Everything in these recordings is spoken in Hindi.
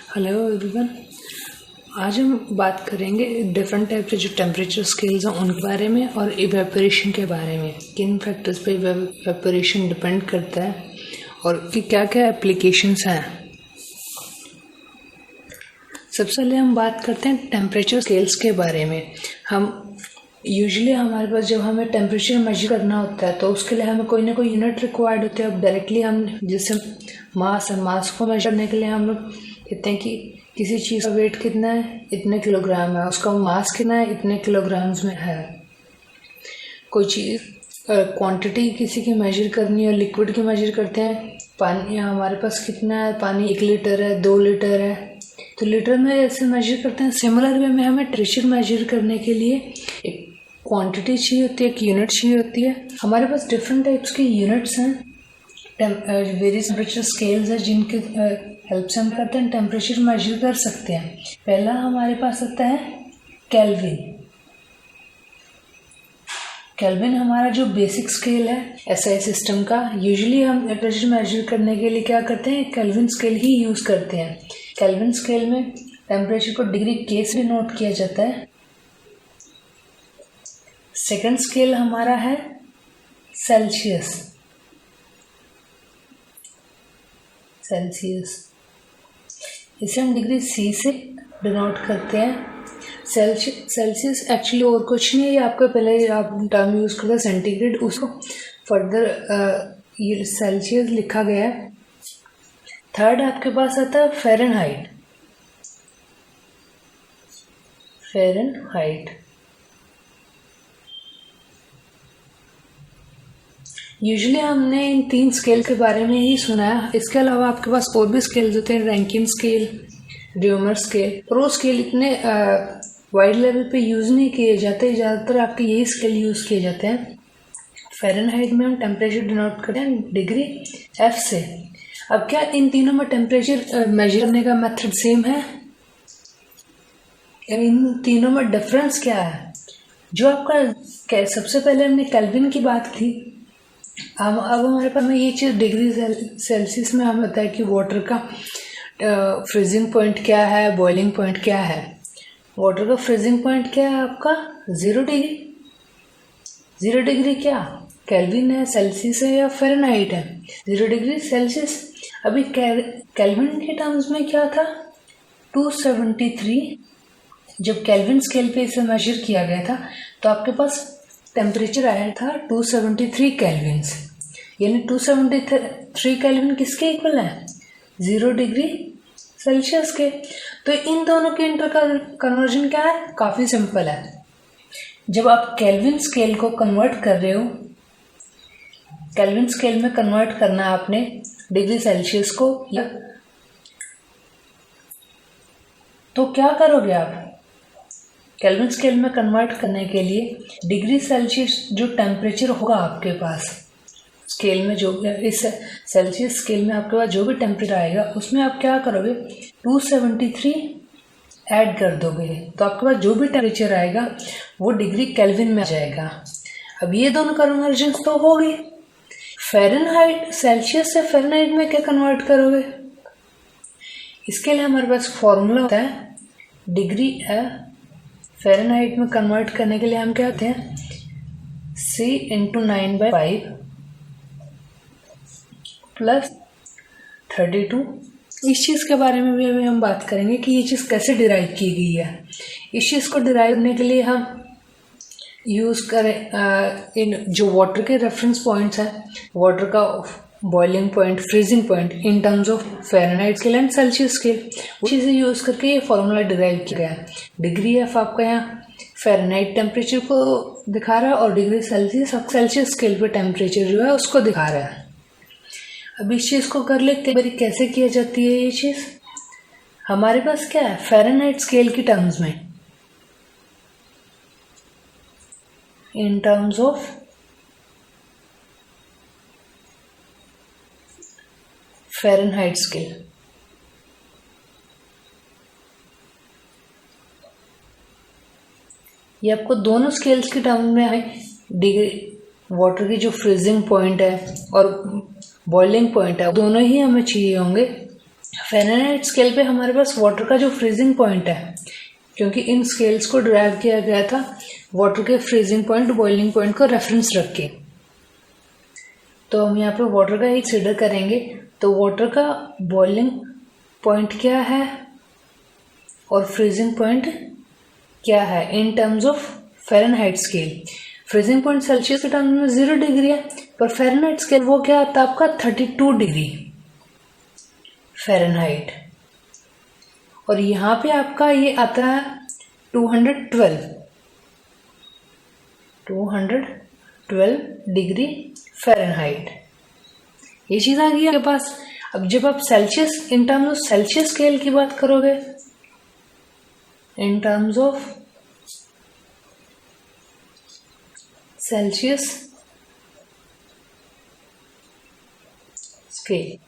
Hello everyone. आज हम बात करेंगे डिफरेंट टाइप के जो टेम्परेचर स्केल्स हैं उनके बारे में और इवेपोरेशन के बारे में, किन फैक्टर्स पे इवेपोरेशन डिपेंड करता है और कि क्या क्या एप्लीकेशंस हैं। सबसे पहले हम बात करते हैं टेम्परेचर स्केल्स के बारे में। हम यूजुअली हमारे पास जब हमें टेम्परेचर मेजर करना होता है तो उसके लिए हमें कोई ना कोई यूनिट रिक्वायर्ड होती है। अब डायरेक्टली हम जैसे मास है, मास को मेजर करने के लिए हम लोग कहते हैं कि किसी चीज़ का वेट कितना है, इतने किलोग्राम है, उसका मास कितना है, इतने किलोग्राम्स में है। कोई चीज़ क्वांटिटी किसी की मेजर करनी है, लिक्विड की मेजर करते हैं। पानी हमारे पास कितना है, पानी 1 लीटर है, 2 लीटर है, तो लीटर में ऐसे मेजर करते हैं। सिमिलर वे में हमें टेम्परेचर मेजर करने के लिए एक क्वांटिटी चाहिए होती है, एक यूनिट चाहिए होती है। हमारे पास डिफरेंट टाइप्स की यूनिट्स हैं, वेरियस टेम्परेचर स्केल्स हैं जिनके हेल्प से हम करते हैं टेम्परेचर मेजर कर सकते हैं। पहला हमारे पास आता है केल्विन। केल्विन हमारा जो बेसिक स्केल है एसआई सिस्टम का। यूजुअली हम टेम्परेचर मेजर करने के लिए क्या करते हैं, केल्विन स्केल ही यूज़ करते हैं। केल्विन स्केल में टेम्परेचर को डिग्री के से नोट किया जाता है। सेकंड स्केल हमारा है सेल्सियस। इसे हम डिग्री सी से डिनोट करते हैं। सेल्सियस एक्चुअली और कुछ नहीं है, ये आपको पहले आप टर्म यूज़ करते हैं सेंटीग्रेड, उसको फर्दर ये सेल्सियस लिखा गया है। थर्ड आपके पास आता है फ़ारेनहाइट। यूजुअली हमने इन 3 स्केल के बारे में ही सुना है। इसके अलावा आपके पास और भी स्केल्स होते हैं, रैंकिन स्केल, ड्यूमर स्केल। और वो स्केल इतने वाइड लेवल पे यूज़ नहीं किए जाते, ज़्यादातर आपके यही स्केल यूज़ किए जाते हैं। फ़ारेनहाइट में हम टेम्परेचर डिनोट करते हैं डिग्री एफ से। अब क्या इन तीनों में टेम्परेचर मेजर करने का मेथड सेम है? इन तीनों में डिफरेंस क्या है? जो आपका सबसे पहले हमने केल्विन की बात की, अब हमारे पास में ये चीज़ डिग्री सेल्सियस में हमें बताया कि वाटर का फ्रीजिंग पॉइंट क्या है, बॉइलिंग पॉइंट क्या है। वाटर का फ्रीजिंग पॉइंट क्या है आपका 0 डिग्री। 0 डिग्री क्या केल्विन है, सेल्सियस है या फ़ारेनहाइट है? 0 डिग्री सेल्सियस। अभी केल्विन के टर्म्स में क्या था 273। जब केल्विन स्केल पे इसे मेजर किया गया था तो आपके पास टेम्परेचर आया था 273 केल्विन्स। यानी 273 केल्विन किसके इक्वल है? 0 डिग्री सेल्सियस के। तो इन दोनों के इंटर कन्वर्जन क्या है? काफ़ी सिंपल है। जब आप केल्विन स्केल को कन्वर्ट कर रहे हो, केल्विन स्केल में कन्वर्ट करना है आपने डिग्री सेल्सियस को, तो क्या करोगे आप? केल्विन स्केल में कन्वर्ट करने के लिए डिग्री सेल्सियस जो टेम्परेचर होगा आपके पास स्केल में, जो इस सेल्सियस स्केल में आपके पास जो भी टेम्परेचर आएगा उसमें आप क्या करोगे 273 ऐड कर दोगे, तो आपके पास जो भी टेम्परेचर आएगा वो डिग्री केल्विन में आ जाएगा। अब ये दोनों कन्वर्जन तो हो गई। फ़ारेनहाइट, सेल्सियस से फ़ारेनहाइट में क्या कन्वर्ट करोगे? इसके लिए हमारे पास फॉर्मूला होता है डिग्री फ़ारेनहाइट में कन्वर्ट करने के लिए हम क्या कहते हैं C × 9/5 + 32। इस चीज़ के बारे में भी अभी हम बात करेंगे कि ये चीज़ कैसे डिराइव की गई है। इस चीज़ को डिराइव करने के लिए हम यूज़ करें इन जो वाटर के रेफरेंस पॉइंट्स हैं, वाटर का boiling point, freezing point in terms of Fahrenheit scale and Celsius scale, वो चीज़ें यूज़ करके ये फॉर्मूला डिराइव किया गया है। डिग्री एफ आपका यहाँ फ़ारेनहाइट टेम्परेचर को दिखा रहा है और डिग्री सेल्सियस स्केल पे टेम्परेचर जो है उसको दिखा रहा है। अब इस चीज़ को कर लेते हैं कैसे किया जाती है ये चीज़। हमारे पास क्या है फ़ारेनहाइट स्केल की टर्म्स में, in terms of Fahrenheit scale, ये आपको दोनों स्केल्स के टर्म में है। डिग्री वाटर की जो फ्रीजिंग पॉइंट है और बॉइलिंग पॉइंट है दोनों ही हमें चाहिए होंगे फ़ारेनहाइट स्केल पे हमारे पास वाटर का जो फ्रीजिंग पॉइंट है, क्योंकि इन स्केल्स को डिराइव किया गया था वाटर के फ्रीजिंग पॉइंट, बॉइलिंग पॉइंट को रेफरेंस रख के। तो हम यहाँ पे वाटर का ही कंसिडर करेंगे। तो वाटर का बॉइलिंग पॉइंट क्या है और फ्रीजिंग पॉइंट क्या है in terms of Fahrenheit scale. Freezing point Celsius के टर्म्स में 0 डिग्री है, पर फ़ारेनहाइट स्केल वो क्या आता है आपका 32 डिग्री फ़ारेनहाइट। और यहाँ पे आपका ये आता है 212 डिग्री फ़ारेनहाइट। ये चीज़ आ गई आपके पास। अब जब आप Celsius, in terms of Celsius scale की बात करोगे, in terms of Celsius scale,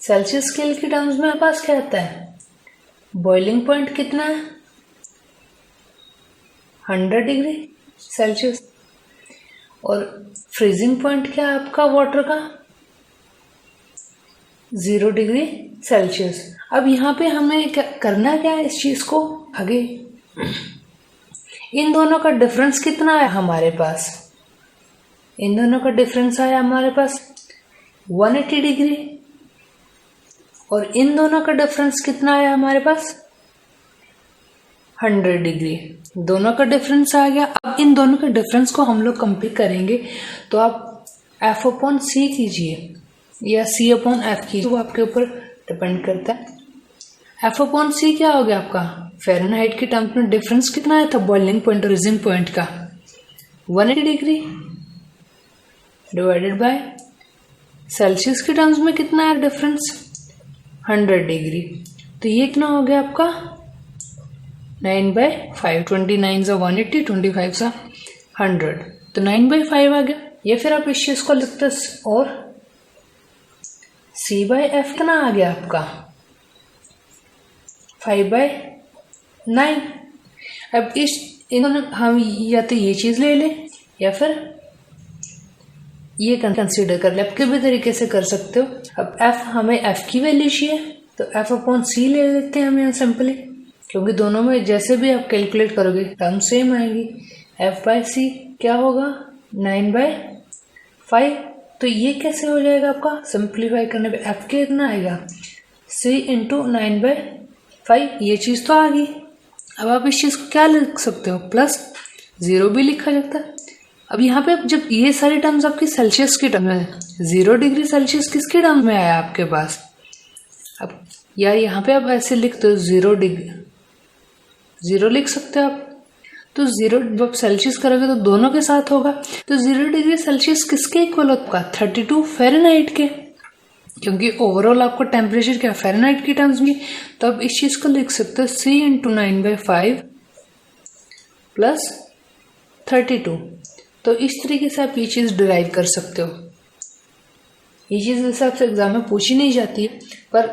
Celsius scale के टर्म्स में हमारे पास क्या आता है, बॉइलिंग पॉइंट कितना है 100 डिग्री सेल्सियस, और फ्रीजिंग पॉइंट क्या है आपका वाटर का 0 डिग्री सेल्सियस। अब यहाँ पे हमें करना क्या है इस चीज को आगे, इन दोनों का डिफरेंस कितना है हमारे पास, इन दोनों का डिफरेंस आया हमारे पास 180 डिग्री, और इन दोनों का डिफरेंस कितना आया हमारे पास 100 डिग्री। दोनों का डिफरेंस आ गया। अब इन दोनों के डिफरेंस को हम लोग कंपेयर करेंगे, तो आप F/C कीजिए या C/F कीजिए, वो आपके ऊपर डिपेंड करता है। F/C क्या हो गया आपका, फ़ारेनहाइट के टर्म्स में डिफरेंस कितना आया था बॉइलिंग पॉइंट और फ्रीजिंग पॉइंट का 180 डिग्री, डिवाइडेड बाय सेल्सियस के टर्म्स में कितना है डिफरेंस 100 डिग्री। तो ये कितना हो गया आपका 9/5, 29 सा 180, 25 सा 100, तो 9/5 आ गया। या फिर आप इस चीज को लिखते और C/F कितना आ गया आपका 5/9। अब इन्होंने हम या तो ये चीज ले लें या फिर ये कंसीडर कर ले, आप किसी भी तरीके से कर सकते हो। अब F, हमें F की वैल्यू चाहिए तो F/C ले लेते हैं हम यहाँ सिंपली, क्योंकि दोनों में जैसे भी आप कैलकुलेट करोगे टर्म सेम आएगी। F/C क्या होगा 9/5। तो ये कैसे हो जाएगा आपका, सिंप्लीफाई करने पे F कितना आएगा C × 9/5, ये चीज तो आ गई। अब आप इस चीज को क्या लिख सकते हो, +0 भी लिखा जाता है। अब यहाँ पे जब ये सारी टर्म्स आपकी सेल्सियस की टर्म है, 0 डिग्री सेल्सियस किसके टर्म में आया आपके पास, अब या यहाँ पे आप ऐसे लिखते हो 0 डिग्री, 0 लिख सकते हो आप। तो 0 जब सेल्सियस करोगे तो दोनों के साथ होगा, तो 0 डिग्री सेल्सियस किसके इक्वल होगा 32 फ़ारेनहाइट के, क्योंकि ओवरऑल आपको टेम्परेचर क्या फ़ारेनहाइट की टर्म्स में। तो आप इस चीज को लिख सकते हो C × 9/5 + 32। तो इस तरीके से आप ये चीज डिराइव कर सकते हो। ये चीज वैसे आपसे एग्जाम में पूछी नहीं जाती है, पर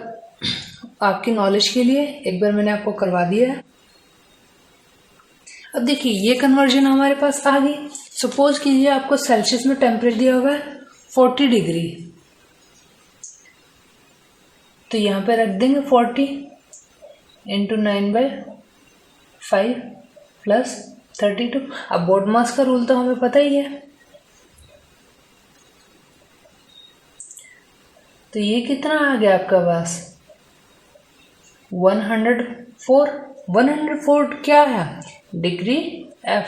आपकी नॉलेज के लिए एक बार मैंने आपको करवा दिया है। अब देखिए ये कन्वर्जन हमारे पास आ गई। सपोज कीजिए आपको सेल्सियस में टेम्परेचर दिया हुआ है 40 डिग्री, तो यहाँ पे रख देंगे 40 × 9/5 + 32। अब बोर्डमास का रूल तो हमें पता ही है, तो ये कितना आ गया आपका पास 104 क्या है डिग्री F,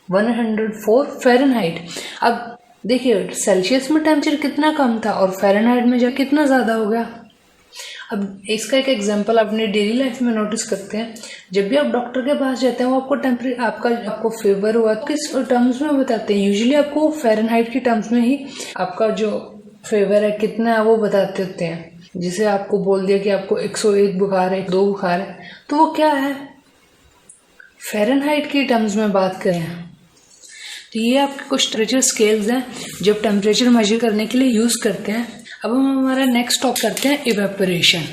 104 फ़ारेनहाइट। अब देखिए सेल्सियस में टेम्परेचर कितना कम था और फ़ारेनहाइट में जो कितना ज़्यादा हो गया। अब इसका एक एग्जांपल अपने डेली लाइफ में नोटिस करते हैं, जब भी आप डॉक्टर के पास जाते हैं वो आपको टेम्परेचर आपको फीवर हुआ किस टर्म्स में बताते हैं, यूजुअली आपको फ़ारेनहाइट की टर्म्स में ही आपका जो फीवर है कितना है वो बताते होते हैं। जिसे आपको बोल दिया कि आपको 101 बुखार है, 2 बुखार है, तो वो क्या है फ़ारेनहाइट की टर्म्स में बात करें। तो ये आपके कुछ टेम्परेचर स्केल्स हैं जो टेम्परेचर मेजर करने के लिए यूज करते हैं। अब हम हमारा नेक्स्ट टॉप करते हैं इवेपोरेशन।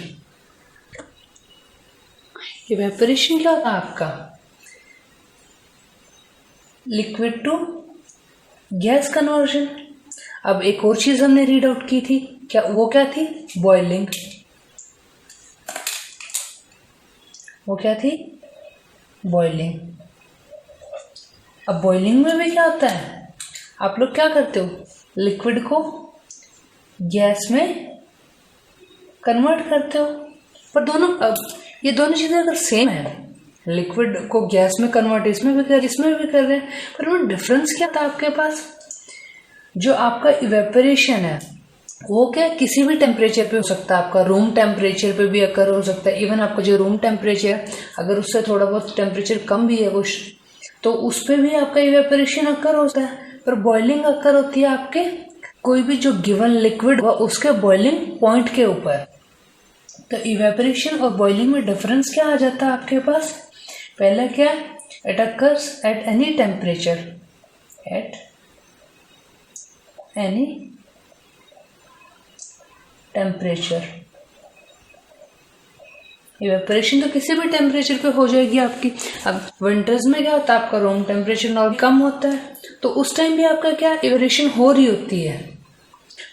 इवेपोरेशन क्या होता है आपका लिक्विड टू गैस कन्वर्जन। अब एक और चीज हमने रीड आउट की थी, क्या वो क्या थी बॉइलिंग। वो क्या थी? बॉइलिंग। अब बॉइलिंग में भी क्या होता है, आप लोग क्या करते हो, लिक्विड को गैस में कन्वर्ट करते हो। पर दोनों, अब ये दोनों चीज़ें अगर सेम है, लिक्विड को गैस में कन्वर्ट इसमें भी कर रहे हैं, पर वो डिफरेंस क्या था आपके पास? जो आपका इवेपोरेशन है वो क्या किसी भी टेम्परेचर पे हो सकता है, आपका रूम टेम्परेचर पे भी अकर हो सकता है। इवन आपका जो रूम टेम्परेचर है अगर उससे थोड़ा बहुत टेम्परेचर कम भी है कुछ, तो उस पर भी आपका इवेपोरेशन अकर होता है। पर बॉइलिंग अकर होती है आपके कोई भी जो गिवन लिक्विड हुआ उसके बॉइलिंग पॉइंट के ऊपर। तो इवेपोरेशन और बॉइलिंग में डिफरेंस क्या आ जाता है आपके पास? पहला क्या, it occurs at any temperature, at any temperature. Evaporation तो किसी भी टेम्परेचर पे हो जाएगी आपकी। अब विंटर्स में क्या होता है, आपका रूम टेम्परेचर नॉर्मल कम होता है, तो उस टाइम भी आपका क्या इवेपोरेशन हो रही होती है।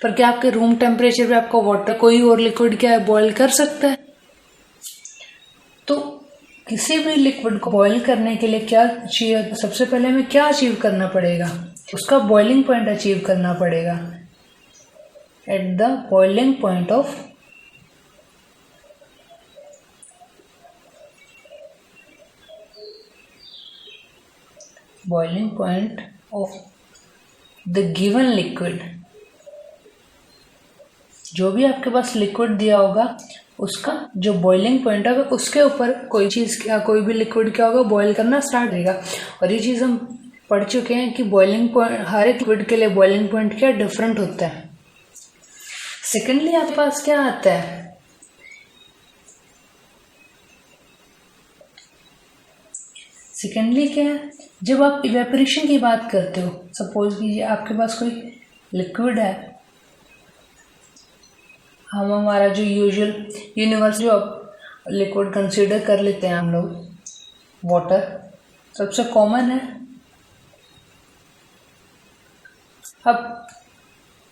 पर क्या आपके रूम टेम्परेचर पे आपका वाटर कोई और लिक्विड क्या है बॉयल कर सकता है? तो किसी भी लिक्विड को बॉयल करने के लिए क्या चाहिए, सबसे पहले हमें क्या अचीव करना पड़ेगा, उसका बॉइलिंग पॉइंट अचीव करना पड़ेगा। At the boiling point of the given liquid, जो भी आपके पास लिक्विड दिया होगा उसका जो बॉइलिंग पॉइंट है उसके ऊपर कोई चीज़ क्या, कोई भी लिक्विड क्या होगा बॉयल करना स्टार्ट करेगा। और ये चीज़ हम पढ़ चुके हैं कि बॉइलिंग पॉइंट, हर एक लिक्विड के लिए बॉइलिंग पॉइंट क्या डिफरेंट होता है। सेकेंडली आपके पास क्या आता है, सेकेंडली क्या है, जब आप इवेपोरेशन की बात करते हो, सपोज कीजिए आपके पास कोई लिक्विड है, हम हमारा जो यूजुअल यूनिवर्स जो लिक्विड कंसीडर कर लेते हैं हम लोग, वाटर सबसे कॉमन है। अब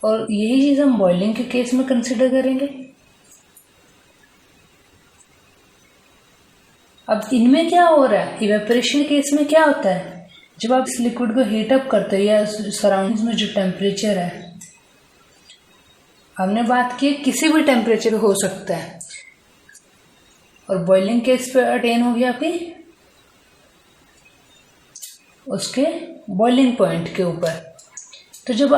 और यही चीज़ हम बॉइलिंग के केस में कंसीडर करेंगे। अब इनमें क्या हो रहा है, इवेपोरेशन केस में क्या होता है, जब आप इस लिक्विड को हीट अप करते हो या सराउंडिंग्स में जो टेम्परेचर है, हमने बात की किसी भी टेम्परेचर हो सकता है, और बॉइलिंग केस पे अटेन हो गया आपकी उसके बॉइलिंग पॉइंट के ऊपर। तो जब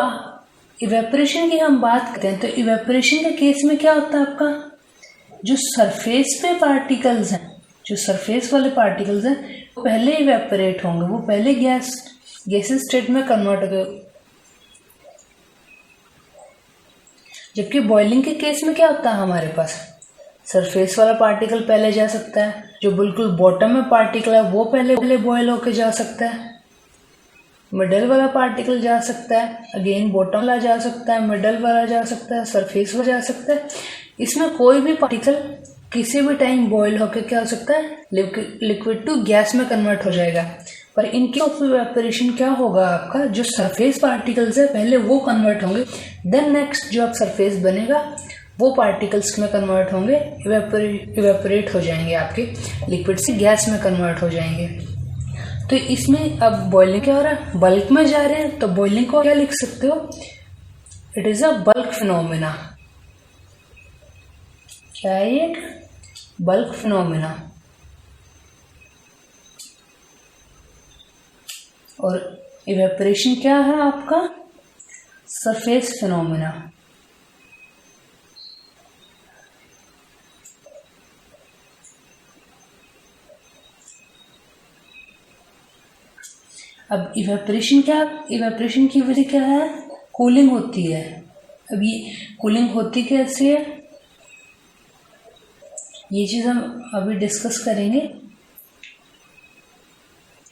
इवेपोरेशन की हम बात करते हैं तो इवेपोरेशन के केस में क्या होता है, आपका जो सरफेस पे पार्टिकल्स हैं, जो सरफेस वाले पार्टिकल्स हैं वो पहले इवेपोरेट होंगे, वो पहले गैसेस स्टेट में कन्वर्ट हो गए। जबकि बॉइलिंग के केस में क्या होता है, हमारे पास सरफेस वाला पार्टिकल पहले जा सकता है, जो बिल्कुल बॉटम में पार्टिकल है वो पहले बॉयल होके जा सकता है, मिडल वाला पार्टिकल जा सकता है, अगेन बॉटम वाला जा सकता है, मिडल वाला जा सकता है, सरफेस वाला जा सकता है। इसमें कोई भी पार्टिकल किसी भी टाइम बॉयल होकर क्या हो सकता है, लिक्विड टू गैस में कन्वर्ट हो जाएगा। पर इनके ऑफ इवेपोरेशन क्या होगा, आपका जो सरफेस पार्टिकल्स है पहले वो कन्वर्ट होंगे, देन नेक्स्ट जो आप सरफेस बनेगा वो पार्टिकल्स में कन्वर्ट होंगे, इवेपोरेट हो जाएंगे, आपके लिक्विड से गैस में कन्वर्ट हो जाएंगे। तो इसमें अब बॉइलिंग क्या हो रहा है, बल्क में जा रहे हैं, तो बॉइलिंग को क्या लिख सकते हो, it is a bulk phenomena. क्या है ये, बल्क फिनोमिना। और इवेपोरेशन क्या है आपका, सरफेस फिनोमिना। अब इवेपोरेशन की वजह क्या है, कूलिंग होती है। अब ये कूलिंग होती कैसे है, ये चीज़ हम अभी डिस्कस करेंगे।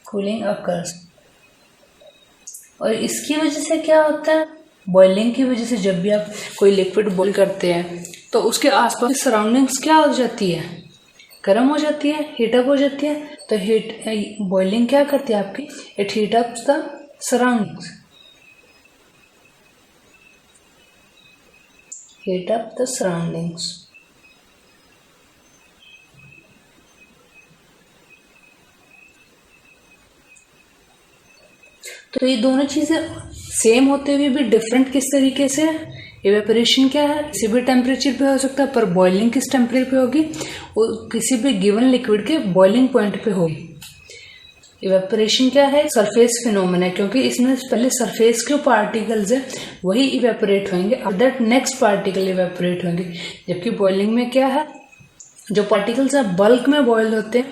कूलिंग अकर्स, और इसकी वजह से क्या होता है, बॉइलिंग की वजह से जब भी आप कोई लिक्विड बॉईल करते हैं तो उसके आसपास की सराउंडिंग्स क्या हो जाती है, गर्म हो जाती है, हीटअप हो जाती है। तो बॉइलिंग क्या करती है आपकी, it heat up the surroundings, heat up the surroundings. तो ये दोनों चीज़ें सेम होते हुए भी डिफरेंट किस तरीके से है? इवेपोरेशन क्या है, किसी भी टेम्परेचर पे हो सकता है, पर बॉइलिंग किस टेम्परेचर पे होगी, वो किसी भी गिवन लिक्विड के बॉइलिंग पॉइंट पे होगी। इवेपोरेशन क्या है, सरफेस फिनोमेना, क्योंकि इसमें पहले सरफेस के पार्टिकल्स है वही इवेपोरेट होंगे, अब दैट नेक्स्ट पार्टिकल इवेपोरेट होंगे। जबकि बॉइलिंग में क्या है, जो पार्टिकल्स है बल्क में बॉइल होते हैं,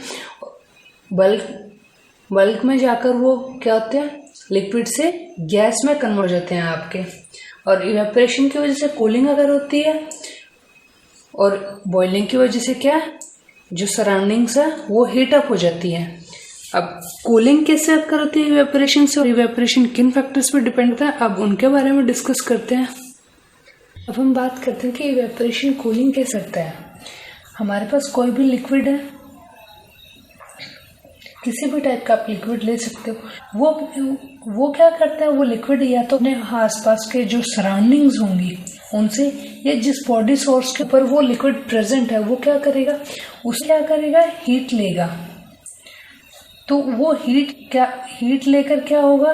बल्क में जाकर वो क्या होते हैं, लिक्विड से गैस में कन्वर्ट होते हैं आपके। और इवेपोरेशन की वजह से कूलिंग अगर होती है, और बॉइलिंग की वजह से क्या, जो सराउंडिंग्स है वो हीट अप हो जाती है। अब कूलिंग कैसे अक्कर होती है इवेपोरेशन से, और इवेपोरेशन किन फैक्टर्स पर डिपेंड होता है, अब उनके बारे में डिस्कस करते हैं। अब हम बात करते हैं कि इवेपोरेशन कूलिंग कैसे होता है। हमारे पास कोई भी लिक्विड है, किसी भी टाइप का आप लिक्विड ले सकते हो, वो क्या करता है, वो लिक्विड या तो अपने आसपास के जो सराउंडिंग्स होंगी उनसे, या जिस बॉडी सोर्स के ऊपर वो लिक्विड प्रेजेंट है वो क्या करेगा, हीट लेगा। तो वो हीट लेकर क्या होगा,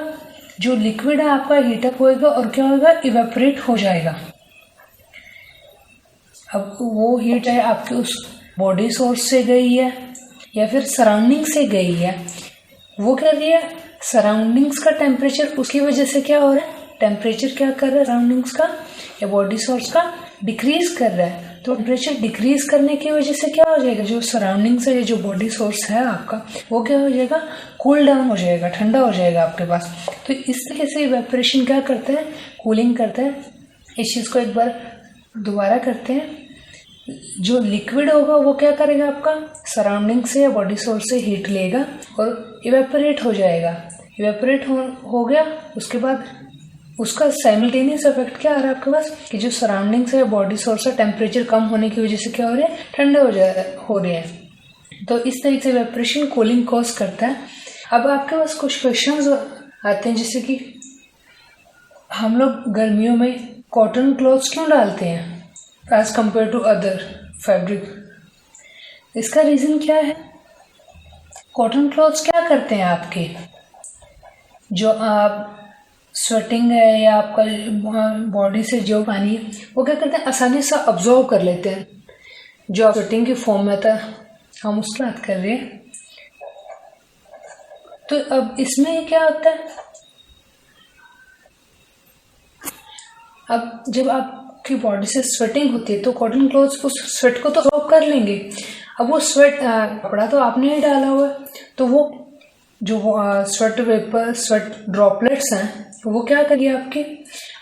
जो लिक्विड है आपका हीटअप होएगा और क्या होगा, इवेपोरेट हो जाएगा। अब वो हीट है आपके उस बॉडी सोर्स से गई है या फिर सराउंडिंग से गई है, वो क्या रही है, सराउंडिंग्स का टेम्परेचर उसकी वजह से क्या हो रहा है, टेम्परेचर क्या कर रहा है सराउंडिंग्स का या बॉडी सोर्स का, डिक्रीज कर रहा है। तो टेम्परेचर डिक्रीज करने की वजह से क्या हो जाएगा, जो सराउंडिंग्स है, जो बॉडी सोर्स है आपका, वो क्या हो जाएगा, कूल डाउन हो जाएगा, ठंडा हो जाएगा आपके पास। तो इस तरीके से इवेपोरेशन क्या करता है, कूलिंग करता है। इस चीज़ को एक बार दोबारा करते हैं। जो लिक्विड होगा वो क्या करेगा, आपका सराउंडिंग से या बॉडी सोर्स से हीट लेगा और इवेपोरेट हो जाएगा। इवेपोरेट हो गया, उसके बाद उसका साइमल्टेनियस इफेक्ट क्या आ रहा है आपके पास, कि जो सराउंडिंग से या बॉडी सोर्स है टेम्परेचर कम होने की वजह से क्या हो रहे हैं, ठंडे हो रहे हैं। तो इस तरीके से इवेपोरेशन कूलिंग कॉज करता है। अब आपके पास कुछ क्वेश्चंस आते हैं, जैसे कि हम लोग गर्मियों में कॉटन क्लॉथ्स क्यों डालते हैं as compare to other fabric. इसका रीज़न क्या है, कॉटन क्लॉथ्स क्या करते हैं आपके, जो आप स्वेटिंग है या आपका बॉडी से जो पानी है वो क्या करते हैं, आसानी से अब्जॉर्व कर लेते हैं। जो स्वेटिंग की फॉर्म में था, हम उसकी बात कर रहे हैं। तो अब इसमें क्या होता है, अब जब आपकी बॉडी से स्वेटिंग होती है तो कॉटन क्लॉथ्स उस स्वेट को तो अब्जॉर्व कर लेंगे। अब वो स्वेट कपड़ा तो आपने ही डाला हुआ है, तो वो जो स्वेट वेपर, स्वेट ड्रॉपलेट्स हैं, वो क्या करेगी,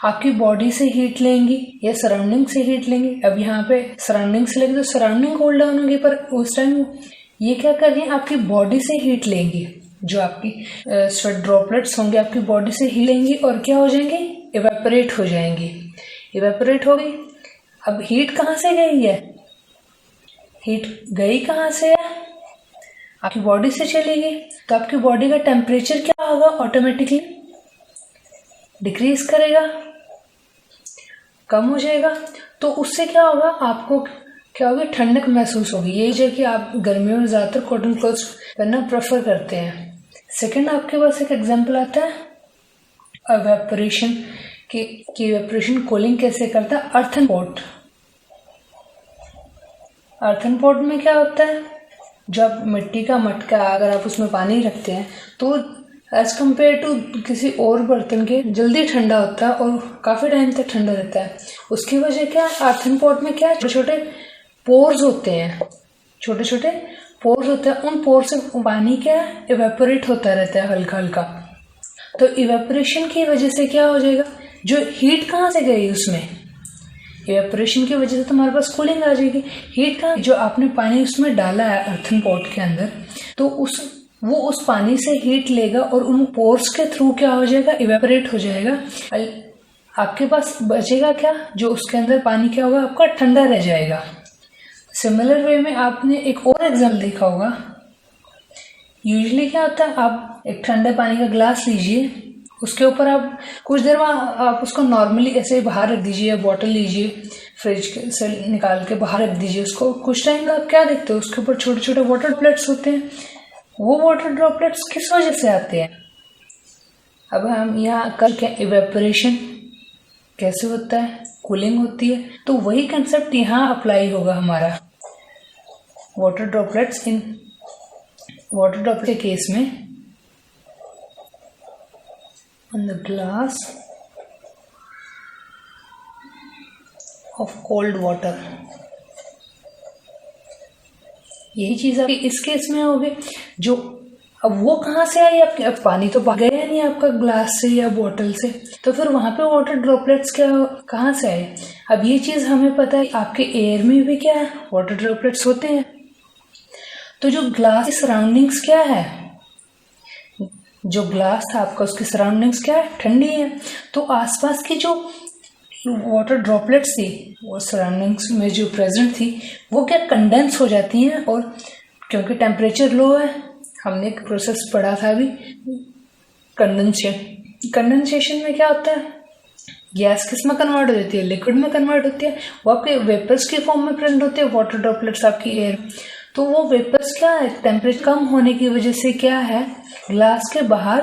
आपकी बॉडी से हीट लेंगी या सराउंडिंग से हीट लेंगी। अब यहाँ पे सराउंडिंग से लेंगे तो सराउंडिंग कूल डाउन होगी, पर उस टाइम ये क्या कर रही है, आपकी बॉडी से हीट लेंगी। जो आपकी स्वेट ड्रॉपलेट्स होंगे आपकी बॉडी से हीट लेंगी और क्या हो जाएंगे, इवेपोरेट हो जाएंगी। इवेपोरेट हो गई। अब हीट कहाँ से गई है, हीट गई कहाँ से है, आपकी बॉडी से चली गई। तो आपकी बॉडी का टेम्परेचर क्या होगा, ऑटोमेटिकली डिक्रीज करेगा, कम हो जाएगा। तो उससे क्या होगा, आपको क्या होगा, ठंडक महसूस होगी। यही जो कि आप गर्मियों में ज़्यादातर कॉटन क्लॉथ्स पहनना प्रेफर करते हैं। सेकंड, आपके पास एक एग्जांपल आता है इवेपोरेशन की इवेपोरेशन कूलिंग कैसे करता है, अर्थन पॉट। अर्थन पॉट में क्या होता है, जब मिट्टी का मटका अगर आप उसमें पानी रखते हैं तो एज कम्पेयर टू किसी और बर्तन के जल्दी ठंडा होता है और काफ़ी टाइम तक ठंडा रहता है। उसकी वजह क्या है, अर्थन पॉट में क्या, छोटे छोटे पोर्स होते हैं, छोटे छोटे पोर्स होते हैं। उन पोर्स से पानी क्या है, इवेपोरेट होता रहता है हल्का हल्का। तो इवेपोरेशन की वजह से क्या हो जाएगा, जो हीट कहाँ से गई उसमें, इवेपोरेशन की वजह से तो हमारे पास कूलिंग आ जाएगी। हीट का जो आपने पानी उसमें डाला है अर्थन पॉट के अंदर, तो वो उस पानी से हीट लेगा और उन पोर्स के थ्रू क्या हो जाएगा, इवेपोरेट हो जाएगा। आपके पास बचेगा क्या, जो उसके अंदर पानी क्या होगा, आपका ठंडा रह जाएगा। सिमिलर वे में आपने एक और एग्जाम्पल देखा होगा। यूजुअली क्या होता है, आप एक ठंडे पानी का ग्लास लीजिए, उसके ऊपर आप कुछ देर आप उसको नॉर्मली ऐसे ही बाहर रख दीजिए, बॉटल लीजिए फ्रिज से निकाल के बाहर रख दीजिए उसको। कुछ टाइम बाद आप क्या देखते हो, उसके ऊपर छोटे छोटे वाटर ड्रॉपलेट्स होते हैं। वो वाटर ड्रॉपलेट्स किस वजह से आते हैं, अब हम यहाँ कर क्या, इवेपोरेशन कैसे होता है, कूलिंग होती है, तो वही कंसेप्ट यहाँ अप्लाई होगा हमारा वाटर ड्रॉपलेट्स के केस में on the glass of cold water. यही चीज आपकी इस केस में होगी। जो अब वो कहाँ से आई आपके, अब पानी तो गया नहीं आपका ग्लास से या बोतल से, तो फिर वहां पे वाटर ड्रॉपलेट्स कहाँ से आए। अब ये चीज हमें पता है आपके एयर में भी क्या है, वाटर ड्रॉपलेट्स होते हैं। तो जो ग्लास की सराउंडिंग्स क्या है, जो ग्लास था आपका उसकी सराउंडिंग्स क्या है, ठंडी है। तो आसपास की जो वाटर ड्रॉपलेट्स थी वो सराउंडिंग्स में जो प्रेजेंट थी वो क्या कंडेंस हो जाती हैं, और क्योंकि टेम्परेचर लो है, हमने एक प्रोसेस पढ़ा था अभी कंडेंसेशन में क्या होता है, गैस किस में कन्वर्ट हो जाती है, लिक्विड में कन्वर्ट होती है, वो आपके वेपर्स की फॉर्म में प्रेजेंट होती है वाटर ड्रॉपलेट्स आपकी एयर। तो वो वेपर्स क्या है, टेम्परेचर कम होने की वजह से क्या है, ग्लास के बाहर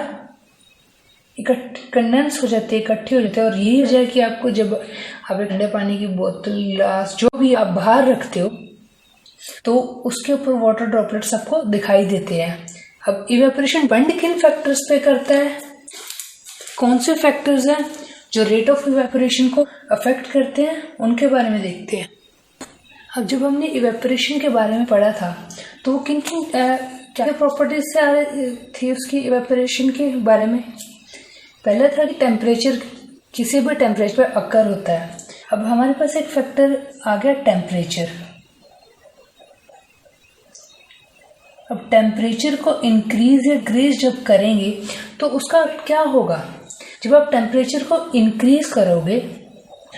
कंडेंस हो जाते हैं, इकट्ठे हो जाते हैं। और यही वजह है कि आपको जब आप ठंडे पानी की बोतल, ग्लास जो भी आप बाहर रखते हो तो उसके ऊपर वाटर ड्रॉपलेट्स आपको दिखाई देते हैं। अब इवेपोरेशन डिपेंड किन फैक्टर्स पे करता है, कौन से फैक्टर्स हैं जो रेट ऑफ इवेपोरेशन को अफेक्ट करते हैं, उनके बारे में देखते हैं। अब जब हमने इवेपोरेशन के बारे में पढ़ा था तो वो किन किन क्या प्रॉपर्टीज से आ रही थी उसकी इवेपोरेशन के बारे में। पहला था कि टेम्परेचर किसी भी टेम्परेचर पर अकर होता है। अब हमारे पास एक फैक्टर आ गया टेम्परेचर। अब टेम्परेचर को इंक्रीज या डिक्रीज जब करेंगे तो उसका क्या होगा, जब आप टेम्परेचर को इंक्रीज करोगे,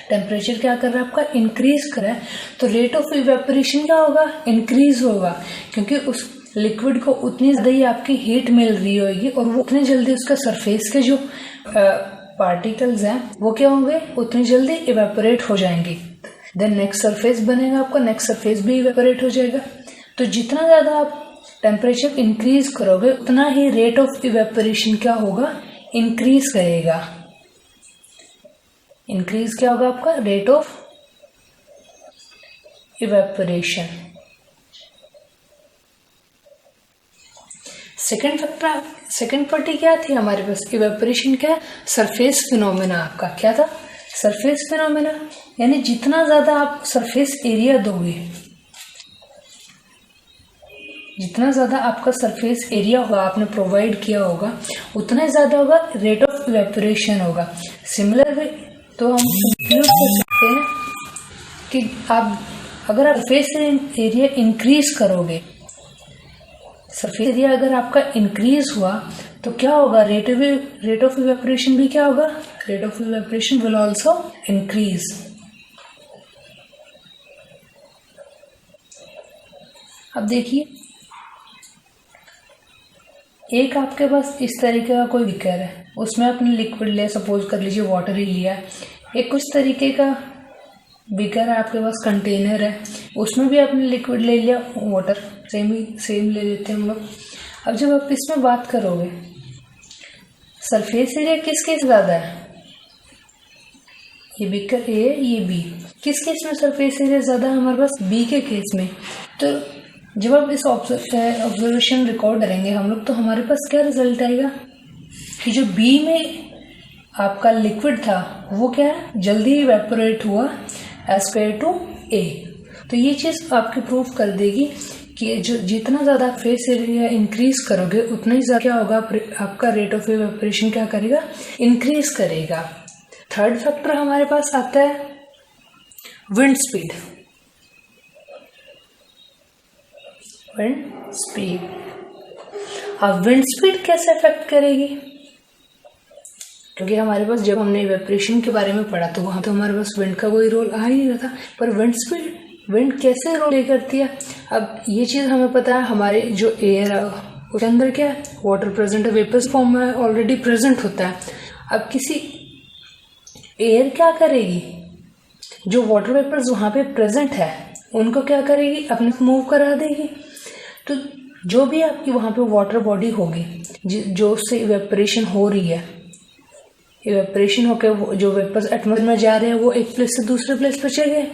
टेम्परेचर क्या कर रहा है आपका, इंक्रीज कर रहा है, तो रेट ऑफ इवेपोरेशन क्या होगा, इंक्रीज होगा, क्योंकि उस लिक्विड को उतनी ज्यादा ही आपकी हीट मिल रही होगी और वो उतनी जल्दी उसका सरफेस के जो पार्टिकल्स हैं वो क्या होंगे, उतनी जल्दी इवेपोरेट हो जाएंगे। देन नेक्स्ट सरफेस बनेगा आपका, नेक्स्ट सरफेस भी इवेपोरेट हो जाएगा। तो जितना ज्यादा आप टेम्परेचर इंक्रीज करोगे उतना ही रेट ऑफ इवेपोरेशन क्या होगा, इंक्रीज करेगा। इंक्रीज क्या होगा आपका, rate of evaporation. Second property क्या थी हमारे पास, इवेपोरेशन क्या, सरफेस फिनोमेना। आपका क्या था, सरफेस फिनोमेना, यानी जितना ज्यादा आप सरफेस एरिया दोगे, जितना ज्यादा आपका सरफेस एरिया होगा आपने प्रोवाइड किया होगा, उतना ज्यादा होगा रेट ऑफ इवेपोरेशन होगा। सिमिलर वे तो हम कंक्लूड कर सकते हैं कि आप अगर आप सरफेस एरिया इंक्रीज करोगे, सरफेस एरिया अगर आपका इंक्रीज हुआ तो क्या होगा, रेट ऑफ इवेपोरेशन भी क्या होगा, rate of evaporation will also increase. अब देखिए, एक आपके पास इस तरीके का कोई बीकर है, उसमें आपने लिक्विड लिया, सपोज कर लीजिए वाटर ही लिया है। एक कुछ तरीके का बीकर है आपके पास, कंटेनर है, उसमें भी आपने लिक्विड ले लिया, वाटर सेम ले लेते हैं हम लोग। अब जब आप इसमें बात करोगे, सरफेस एरिया किसके ज्यादा है, ये बीकर ए, ये बी, किस केस में सरफेस एरिया ज्यादा है हमारे पास, बी के केस में। तो जब आप इस ऑब्जर्वेशन रिकॉर्ड करेंगे हम लोग, तो हमारे पास क्या रिजल्ट आएगा कि जो बी में आपका लिक्विड था वो क्या है, जल्दी इवेपोरेट हुआ एज कम्पेयर टू ए। तो ये चीज आपकी प्रूफ कर देगी कि जो जितना ज्यादा फेस एरिया इंक्रीज करोगे उतना ही ज्यादा क्या होगा, आपका रेट ऑफ इवेपोरेशन क्या करेगा, इंक्रीज करेगा। थर्ड फैक्टर हमारे पास आता है विंड स्पीड। विंड स्पीड, अब विंड स्पीड कैसे अफेक्ट करेगी, क्योंकि हमारे पास जब हमने इवेपोरेशन के बारे में पढ़ा तो वहां तो हमारे पास विंड का कोई रोल आ ही नहीं रहा था, पर विंड स्पीड, विंड कैसे रोल प्ले करती है। अब ये चीज हमें पता है, हमारे जो एयर है उसके अंदर क्या है, वाटर प्रेजेंट है, वेपर्स फॉर्म में ऑलरेडी प्रेजेंट होता है। अब किसी एयर क्या करेगी, जो वाटर वेपर्स वहां पे प्रेजेंट है उनको क्या करेगी, अपने मूव करा देगी। तो जो भी आपकी वहां पे वाटर बॉडी होगी जो उससे इवेपोरेशन हो रही है, इवेपोरेशन होकर जो वेपर्स एटमॉस्फेयर में जा रहे हैं वो एक प्लेस से दूसरे प्लेस पर चले गए।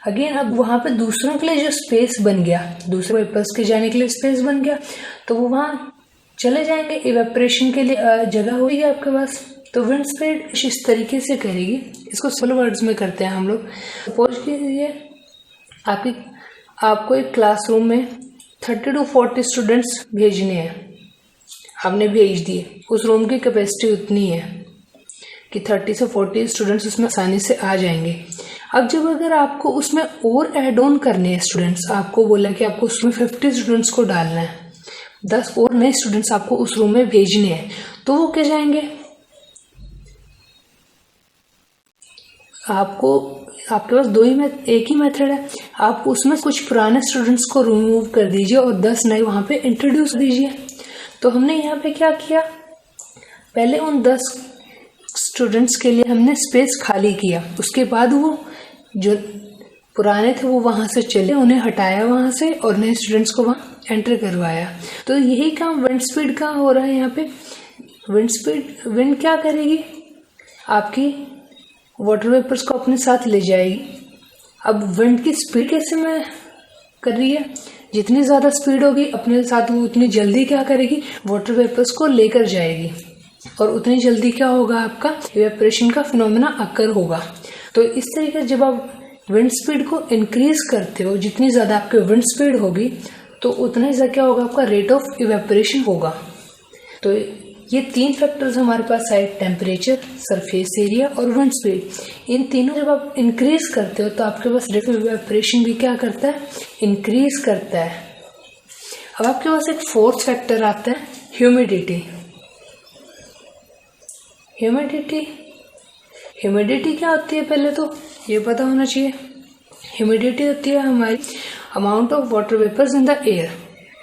अगेन अब वहाँ पे दूसरों के लिए जो स्पेस बन गया, दूसरे वेपर्स के जाने के लिए स्पेस बन गया, तो वो वहाँ चले जाएंगे, इवेपोरेशन के लिए जगह होगी आपके पास। तो विंड स्पीड इस तरीके से करेगी। इसको सिंपल वर्ड्स में करते हैं हम लोग। सपोज कीजिए आपको एक क्लासरूम में 30 to 40 स्टूडेंट्स भेजने हैं, आपने भेज दिए। उस रूम की कैपेसिटी उतनी है कि 30 से 40 स्टूडेंट्स उसमें आसानी से आ जाएंगे। अब जब अगर आपको उसमें और ऐड ऑन करने हैं स्टूडेंट्स, आपको बोला कि आपको उसमें 50 स्टूडेंट्स को डालना है, 10 और नए स्टूडेंट्स आपको उस रूम में भेजने हैं, तो वो क्या जाएंगे, आपके पास एक ही मेथड है। आप उसमें कुछ पुराने स्टूडेंट्स को रिमूव कर दीजिए और 10 नए वहां पे इंट्रोड्यूस दीजिए। तो हमने यहाँ पे क्या किया, पहले उन 10 स्टूडेंट्स के लिए हमने स्पेस खाली किया, उसके बाद वो जो पुराने थे वो वहां से चले, उन्हें हटाया वहां से और नए स्टूडेंट्स को वहां एंटर करवाया। तो यही काम विंड स्पीड का हो रहा है यहाँ पे। विंड क्या करेगी, आपकी वाटर वेपर्स को अपने साथ ले जाएगी। अब विंड की स्पीड कैसे मैं कर रही है, जितनी ज्यादा स्पीड होगी अपने साथ वो उतनी जल्दी क्या करेगी, वाटर वेपर्स को लेकर जाएगी, और उतनी जल्दी क्या होगा, आपका इवेपोरेशन का फिनोमेना अकर होगा। तो इस तरीके से जब आप विंड स्पीड को इंक्रीज करते हो, जितनी ज्यादा आपकी विंड स्पीड होगी तो उतना ही ज्यादा क्या होगा, आपका रेट ऑफ इवेपोरेशन होगा। तो ये 3 फैक्टर्स हमारे पास आए, टेम्परेचर, सरफेस एरिया और विंड स्पीड। इन तीनों जब आप इंक्रीज करते हो तो आपके पास रेट ऑफ इवेपोरेशन भी क्या करता है, इंक्रीज करता है। अब आपके पास एक 4th फैक्टर आता है, ह्यूमिडिटी। ह्यूमिडिटी क्या होती है, पहले तो ये पता होना चाहिए। ह्यूमिडिटी होती है हमारी amount of water vapours in the air,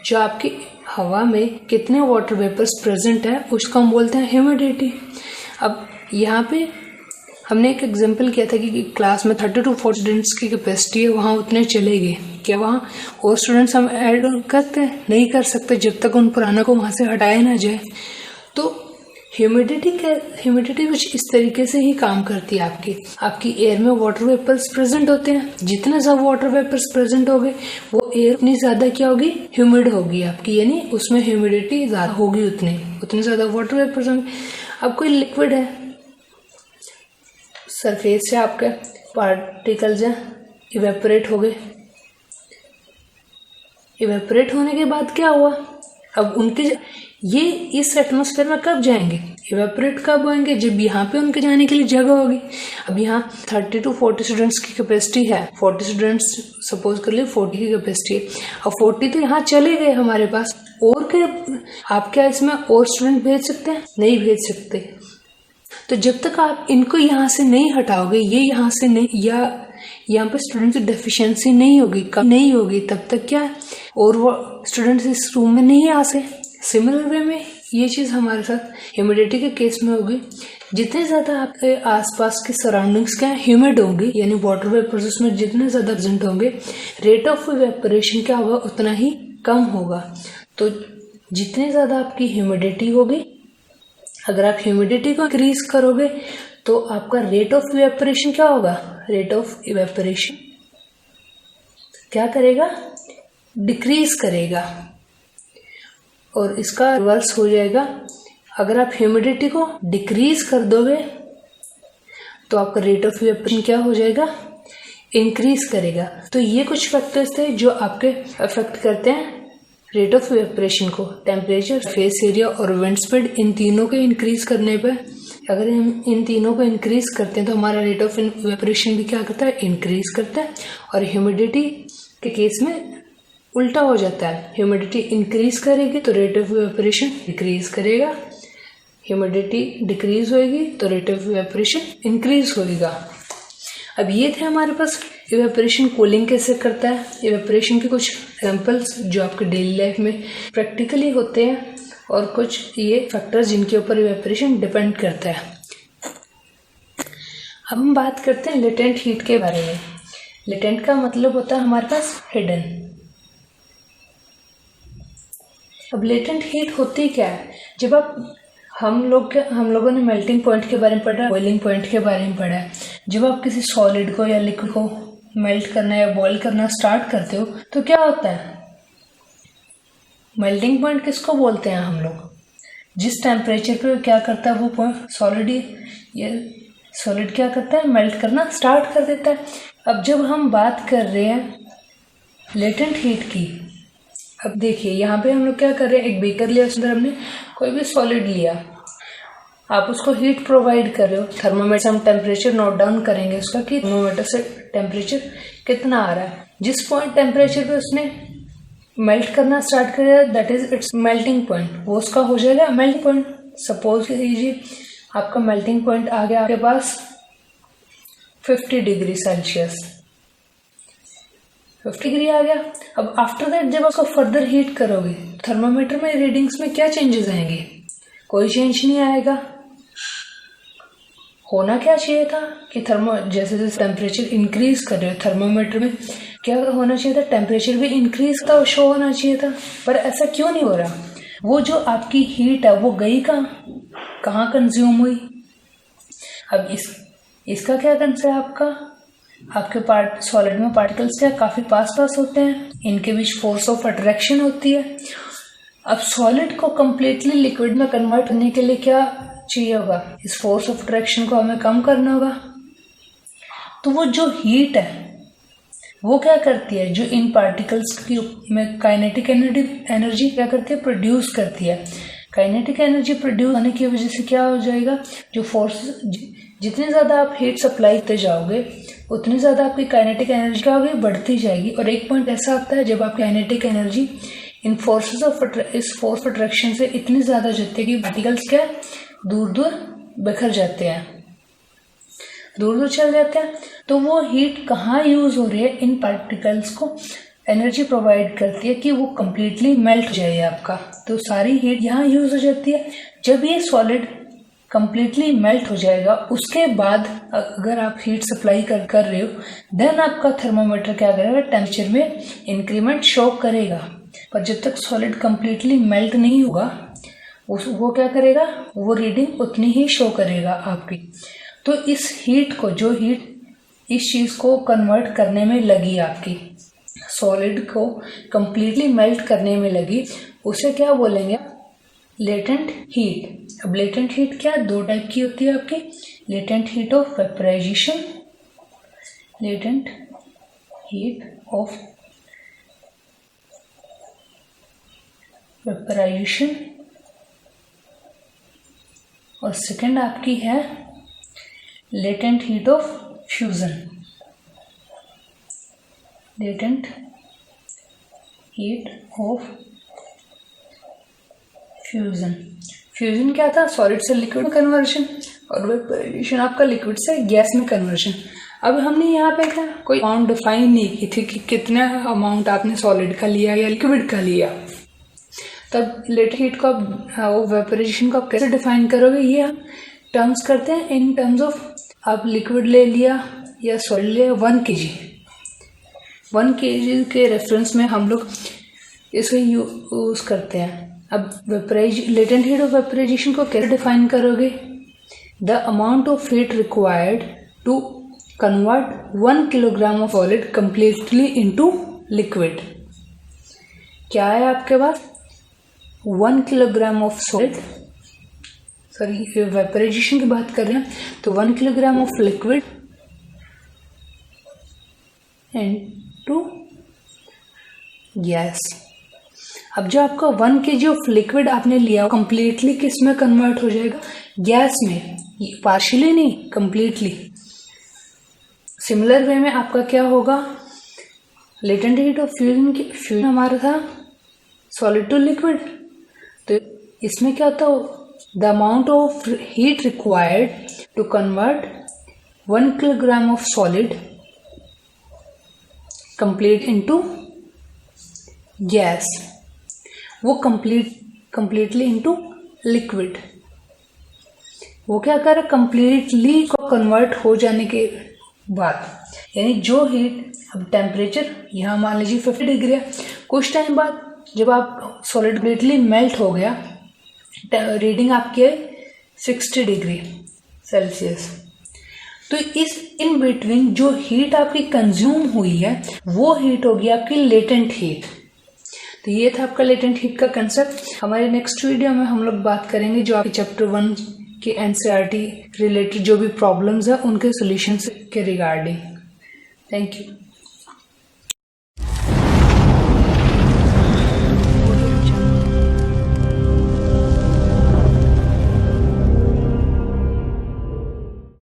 जो आपकी हवा में कितने वाटर वेपर्स प्रेजेंट है उसको हम बोलते हैं ह्यूमिडिटी। अब यहाँ पे हमने एक एग्जांपल किया था कि क्लास में 30 to 40 स्टूडेंट्स की कैपेसिटी है, वहाँ उतने चले गए, क्या वहाँ और स्टूडेंट्स हम ऐड करते हैं, नहीं कर सकते जब तक उन पुराना को वहाँ से हटाया ना जाए। तो ह्यूमिडिटी कुछ इस तरीके से ही काम करती है। आपकी एयर में वाटर वेपर्स प्रेजेंट होते हैं, जितने ज्यादा वाटर वेपर्स प्रेजेंट होंगे वो एयर उतनी ज्यादा क्या होगी, ह्यूमिड होगी आपकी, यानी उसमें ह्यूमिडिटी ज्यादा होगी, उतने ज्यादा वाटर वेपर्स होंगे। अब कोई लिक्विड है, सरफेस से आपके पार्टिकल्स हैं, इवेपोरेट हो गए। इवेपोरेट होने के बाद क्या हुआ, अब ये इस एटमॉस्फेयर में कब जाएंगे, इवेपोरेट कब होंगे, जब यहाँ पे उनके जाने के लिए जगह होगी। अब यहाँ 30 to 40 स्टूडेंट्स की कैपेसिटी है, 40 स्टूडेंट्स सपोज कर लिए 40 की कैपेसिटी है। अब 40 तो यहाँ चले गए हमारे पास, और क्या आप क्या इसमें और स्टूडेंट भेज सकते हैं, नहीं भेज सकते। तो जब तक आप इनको यहाँ से नहीं हटाओगे, ये यहाँ से नहीं, या यहाँ पे स्टूडेंट की डेफिशिएंसी नहीं होगी, कम नहीं होगी, तब तक क्या और वो स्टूडेंट्स इस रूम में नहीं आ सकते। सिमिलर वे में ये चीज हमारे साथ ह्यूमिडिटी के केस में होगी। जितने ज्यादा आपके आसपास के सराउंडिंग्स क्या ह्यूमिड होंगे, यानी वाटर वेपर्स उसमें जितने ज्यादा प्रेजेंट होंगे, रेट ऑफ इवेपोरेशन क्या होगा, उतना ही कम होगा। तो जितनी ज्यादा आपकी ह्यूमिडिटी होगी, अगर आप ह्यूमिडिटी को इंक्रीज करोगे तो आपका रेट ऑफ इवेपोरेशन क्या होगा, रेट ऑफ इवेपोरेशन क्या करेगा, डिक्रीज करेगा। और इसका रिवर्स हो जाएगा, अगर आप ह्यूमिडिटी को डिक्रीज कर दोगे तो आपका रेट ऑफ इवेपोरेशन क्या हो जाएगा, इंक्रीज करेगा। तो ये कुछ फैक्टर्स थे जो आपके अफेक्ट करते हैं रेट ऑफ इवेपोरेशन को। टेम्परेचर, फेस एरिया और विंड स्पीड, इन तीनों के इंक्रीज करने पे, अगर हम इन तीनों को इंक्रीज करते हैं तो हमारा रेट ऑफ इवेपोरेशन भी क्या करता है, इंक्रीज करता है। और ह्यूमिडिटी के केस में उल्टा हो जाता है, ह्यूमिडिटी इंक्रीज करेगी तो रेट ऑफ इवेपोरेशन डिक्रीज करेगा, ह्यूमिडिटी डिक्रीज होगी तो रेट ऑफ इवेपोरेशन इंक्रीज होगा। अब ये थे हमारे पास इवेपोरेशन कूलिंग कैसे करता है, इवेपोरेशन के कुछ एग्जांपल्स जो आपके डेली लाइफ में प्रैक्टिकली होते हैं, और कुछ ये फैक्टर्स जिनके ऊपर इवेपोरेशन डिपेंड करता है। अब हम बात करते हैं लेटेंट हीट के बारे में। लेटेंट का मतलब होता है हमारे पास हिडन। अब लेटेंट हीट होती क्या है, जब आप हम लोगों ने मेल्टिंग पॉइंट के बारे में पढ़ा, बॉइलिंग पॉइंट के बारे में पढ़ा है। जब आप किसी सॉलिड को या लिक्विड को मेल्ट करना या बॉईल करना स्टार्ट करते हो तो क्या होता है, मेल्टिंग पॉइंट किसको बोलते हैं हम लोग? जिस टेम्परेचर पे क्या करता है वो सॉलिड क्या करता है, मेल्ट करना स्टार्ट कर देता है। अब जब हम बात कर रहे हैं लेटेंट हीट की, अब देखिए यहाँ पे हम लोग क्या कर रहे हैं, एक बीकर लिया, उसके अंदर हमने कोई भी सॉलिड लिया, आप उसको हीट प्रोवाइड कर रहे हो। थर्मोमीटर से हम टेम्परेचर नोट डाउन करेंगे उसका कि थर्मोमीटर से टेम्परेचर कितना आ रहा है। जिस पॉइंट टेम्परेचर पे उसने मेल्ट करना स्टार्ट करेगा that is it's melting point, वो उसका हो जाएगा मेल्टिंग पॉइंट। सपोज कीजिए आपका मेल्टिंग पॉइंट आ गया आपके पास 50 डिग्री सेल्सियस, 50 डिग्री आ गया। अब आफ्टर दैट जब उसको फर्दर हीट करोगे थर्मोमीटर में रीडिंग्स में क्या चेंजेस आएंगे? कोई चेंज नहीं आएगा। होना क्या चाहिए था कि जैसे जैसे टेम्परेचर इंक्रीज कर रहे हो थर्मोमीटर में क्या होना चाहिए था, टेम्परेचर भी इंक्रीज का शो होना चाहिए था, पर ऐसा क्यों नहीं हो रहा? वो जो आपकी हीट है वो गई कहाँ कंज्यूम हुई? अब इसका क्या कंसेप्ट है आपके सॉलिड में पार्टिकल्स क्या काफी पास होते हैं, इनके बीच फोर्स ऑफ अट्रैक्शन होती है। अब सॉलिड को कंप्लीटली लिक्विड में कन्वर्ट करने के लिए क्या चाहिए होगा, इस फोर्स ऑफ अट्रैक्शन को हमें कम करना होगा। तो वो जो हीट है वो क्या करती है, जो इन पार्टिकल्स की में काइनेटिक एनर्जी क्या करती है, प्रोड्यूस करती है। काइनेटिक एनर्जी प्रोड्यूस होने की वजह से क्या हो जाएगा, जो फोर्स जितनी ज़्यादा आप हीट सप्लाई करते जाओगे उतनी ज़्यादा आपकी काइनेटिक एनर्जी क्या होगी, बढ़ती जाएगी। और एक पॉइंट ऐसा आता है जब आपकी kinetic energy in forces of इस फोर्स ऑफ अट्रैक्शन से इतनी ज़्यादा जाती है कि पार्टिकल्स क्या दूर दूर बिखर जाते हैं, दूर दूर चल जाते हैं। तो वो हीट कहाँ यूज हो रही है, इन पार्टिकल्स को एनर्जी प्रोवाइड करती है कि वो कंप्लीटली मेल्ट हो जाए आपका। तो सारी हीट यहाँ यूज हो जाती है। जब ये सॉलिड कंप्लीटली मेल्ट हो जाएगा उसके बाद अगर आप हीट सप्लाई कर रहे हो देन आपका थर्मोमीटर क्या करेगा, टेम्परेचर में इंक्रीमेंट शो करेगा। पर जब तक सॉलिड कंप्लीटली मेल्ट नहीं होगा वो क्या करेगा, वो रीडिंग उतनी ही शो करेगा आपकी। तो इस हीट को जो हीट इस चीज को कन्वर्ट करने में लगी, आपकी सॉलिड को कंप्लीटली मेल्ट करने में लगी, उसे क्या बोलेंगे, लेटेंट हीट। अब लेटेंट हीट क्या दो टाइप की होती है आपकी, latent heat of vaporisation, latent heat of vaporisation, और सेकंड आपकी है latent heat of fusion, latent heat of fusion. Fusion क्या था, सॉलिड से लिक्विड में कन्वर्जन, और वेपराइजेशन आपका लिक्विड से गैस में कन्वर्जन। अब हमने यहाँ पे क्या कोई अमाउंट डिफाइन नहीं की थी कि कितना अमाउंट आपने सॉलिड का लिया या लिक्विड का लिया। तब लेटेंट हीट को आप वेपराइजेशन को आप कैसे डिफाइन करोगे, ये हम टर्म्स करते हैं इन टर्म्स ऑफ, आप लिक्विड ले लिया या सॉलिड लिया 1 kg, 1 kg के रेफरेंस में हम लोग इसे यूज करते हैं। अब लेटेंट हीट ऑफ वेपराइजेशन को कैसे डिफाइन करोगे, the amount of heat required to convert 1 kilogram of solid completely into liquid. क्या है आपके पास, 1 kilogram of solid, sorry vaporisation की बात कर रहे हैं, तो 1 kilogram of liquid into gas. अब जो आपका 1 kg ऑफ लिक्विड आपने लिया कंप्लीटली किस में कन्वर्ट हो जाएगा, गैस में, पार्शियली नहीं कंप्लीटली। सिमिलर वे में आपका क्या होगा, लेटेंट हीट ऑफ फ्यूजन हमारा था सॉलिड टू लिक्विड, तो इसमें क्या होता है, the amount of heat required to convert 1 kilogram of solid complete into gas, वो कंप्लीटली इनटू लिक्विड। वो क्या कर रहा है, कंप्लीटली को कन्वर्ट हो जाने के बाद, यानी जो हीट, अब टेम्परेचर यहाँ मान लीजिए 50 डिग्री है, कुछ टाइम बाद जब आप सॉलिड कंप्लीटली मेल्ट हो गया रीडिंग आपकी है 60 डिग्री सेल्सियस। तो इस इन बिटवीन जो हीट आपकी कंज्यूम हुई है वो हीट होगी आपकी लेटेंट हीट। तो ये था आपका लेटेंट हीट का कंसेप्ट। हमारे नेक्स्ट वीडियो में हम लोग बात करेंगे जो आपके चैप्टर 1 की एनसीईआरटी रिलेटेड जो भी प्रॉब्लम्स है उनके सॉल्यूशंस के रिगार्डिंग। Thank you.